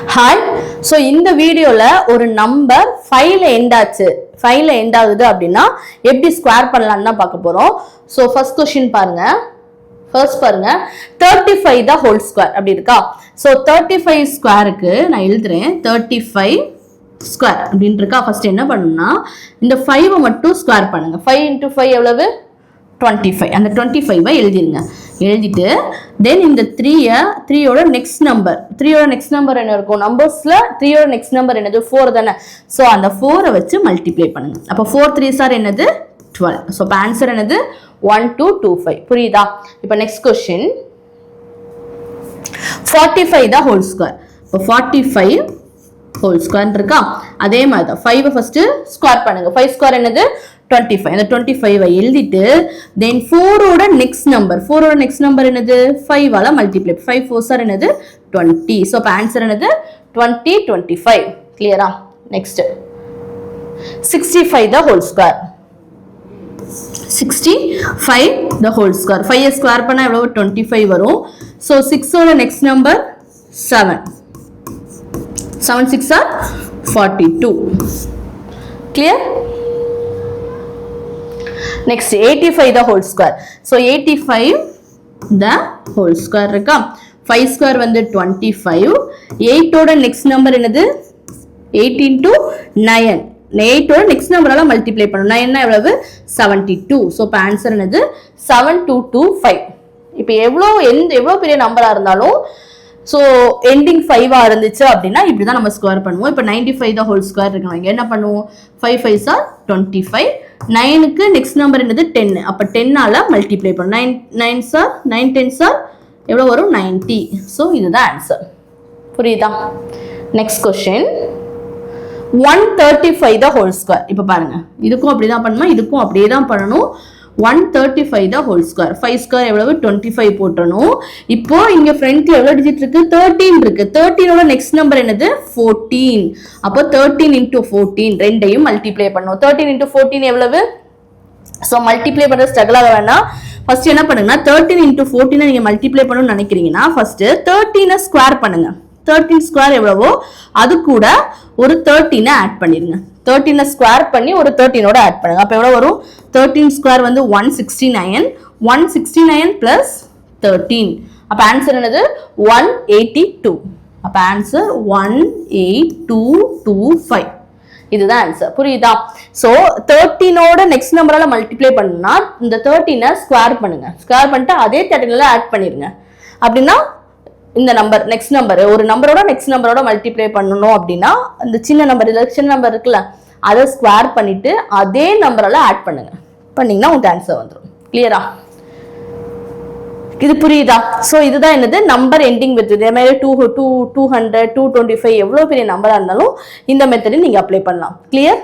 Hi. So இந்த வீடியோல ஒரு நம்பர் 5ல எண்ட் ஆச்சு, 5ல எண்ட் ஆகுது அப்படின்னா எப்படி ஸ்கொயர் பண்ணலாம்னு தான் பார்க்க போறோம். ஸோ ஃபர்ஸ்ட் கொஸ்டின் பாருங்க. ஃபர்ஸ்ட் பாருங்க 35 தான் ஹோல் ஸ்கொயர் அப்படி இருக்கா. ஸோ 35 ஸ்கொயருக்கு நான் எழுதுறேன் 35 ஸ்கொயர் அப்படின்னு இருக்கா. ஃபர்ஸ்ட் என்ன பண்ணணும்னா இந்த 5 மட்டும் ஸ்கொயர் பண்ணுங்க. 5 × 5 எவ்வளவு? 25. அந்த 25 எழுதிருங்க. எழுதிட்டு தென் இந்த 3யோட நெக்ஸ்ட் நம்பர், 3யோட நெக்ஸ்ட் நம்பர் என்ன இருக்கும்? நம்பர்ஸ்ல 3யோட நெக்ஸ்ட் நம்பர் என்னது? 4 தானே. ஸோ அந்த 4 வச்சு மல்டிப்ளை பண்ணுங்க. அப்போ 4 3s are என்னது? 12. ஸோ இப்போ ஆன்சர் என்னது? 1225. புரியுதா? இப்போ நெக்ஸ்ட் கொஸ்டின் 45 தான் ஹோல் ஸ்கொயர். இப்போ 45 ஹோல் ஸ்கொயர் இருக்கா. அதே மாதிரி தான் 5 ஃபர்ஸ்ட் ஸ்கொயர் பண்ணுங்க. 5 ஸ்கொயர் என்னது? 25. அந்த 25 எழுதிட்டு தென் 4ஓட நெக்ஸ்ட் நம்பர் என்னது? 5ஆல மல்டிப்ளை. 5 4s are என்னது? 20. ஸோ இப்போ ஆன்சர் என்னது? 2025. கிளியரா? Next 65 the whole square. 65 the whole square. 5 square பண்ணா எவ்வளவு? 25 வரும். ஸோ 6ஓட next number 7. 7 6 are 42. Clear? Next 85 the whole square. So 85 the whole square இருக்கா. 5 square வந்து 25. 8ஓட next number என்னது? 8 into 9. 8ஓட next numberல மல்டிப்ளை பண்ணணும். 9 எவ்வளவு? 72. So இப்போ ஆன்சர் என்னது? 7225. இப்போ எவ்வளோ பெரிய நம்பரா இருந்தாலும் ஸோ எண்டிங் 5ஆ இருந்துச்சு அப்படின்னா இப்படி தான் நம்ம ஸ்கொயர் பண்ணுவோம். இப்போ 95 தான் ஹோல் ஸ்கொயர் இருக்கணும். இங்கே என்ன பண்ணுவோம்? 5 5s are 25. 9க்கு நெக்ஸ்ட் நம்பர் என்னது? 10. அப்போ 10ஆல மல்டிப்ளை பண்ணும். 9 10s are எவ்வளோ வரும்? 90. ஸோ இதுதான் ஆன்சர். புரியுதா? நெக்ஸ்ட் கொஸ்டின் 135 தான் ஹோல் ஸ்கொயர். இப்போ பாருங்க, இதுக்கும் அப்படி தான் பண்ணணும், இதுக்கும் அப்படியே தான் பண்ணணும். 135 தான் ஹோல் ஸ்கொயர். 5 ஸ்கொயர் எவ்வளவு? 25 போட்டணும். இப்போ இங்க ஃப்ரண்ட்ல எவ்வளவு டிஜிட் இருக்கு? 13 இருக்கு. 13ஓட நெக்ஸ்ட் நம்பர் என்னது? 14. அப்போ 13 × 14 ரெண்டையும் மல்டிப்ளை பண்ணும். 13 × 14 எவ்வளவு? ஸோ மல்டிப்ளை பண்ற ஸ்ட்ரகிள் ஆக வேணாம். ஃபர்ஸ்ட் என்ன பண்ணுங்கன்னா 13 × 14 நீங்க மல்டிப்ளை பண்ணணும்னு நினைக்கிறீங்கன்னா ஃபர்ஸ்ட் 13 ஸ்கொயர் பண்ணுங்க. 13 ஸ்கொயர் எவ்வளவோ அது கூட ஒரு 13 ஆட் பண்ணிருங்க. 13 ஸ்கொயர் பண்ணி ஒரு 13ஓட ஆட் பண்ணுங்க. அப்ப எவ்வளவு வரும்? 13 ஸ்கொயர் வந்து 169. 169 பிளஸ் 13. அப்ப ஆன்சர் என்னது? 182. அப்ப ஆன்சர் 18225. இதுதான் ஆன்சர். புரியுதா? சோ 13ஓட நெக்ஸ்ட் நம்பரால மல்டிப்ளை பண்ணா இந்த 13 ஸ்கொயர் பண்ணுங்க. ஸ்கொயர் பண்ணிட்டு அதே 13ல ஆட் பண்ணிருங்க. அப்படின்னா இந்த நம்பர் நெக்ஸ்ட் நம்பர் ஒரு நம்பரோட நெக்ஸ்ட் நம்பரோட மல்டிப்ளை பண்ணணும் அப்படின்னா அந்த சின்ன நம்பர் இருக்குல்ல அதை ஸ்கொயர் பண்ணிட்டு அதே நம்பரால ஆட் பண்ணுங்க. பண்ணீங்கன்னா உங்களுக்கு ஆன்சர் வந்துடும். கிளியரா? இது புரியுதா? ஸோ இதுதான் என்னது? நம்பர் எண்டிங் வித் இதே மாதிரி 200 225 எவ்வளோ பெரிய நம்பரா இருந்தாலும் இந்த மெத்தடை நீங்க அப்ளை பண்ணலாம். கிளியர்?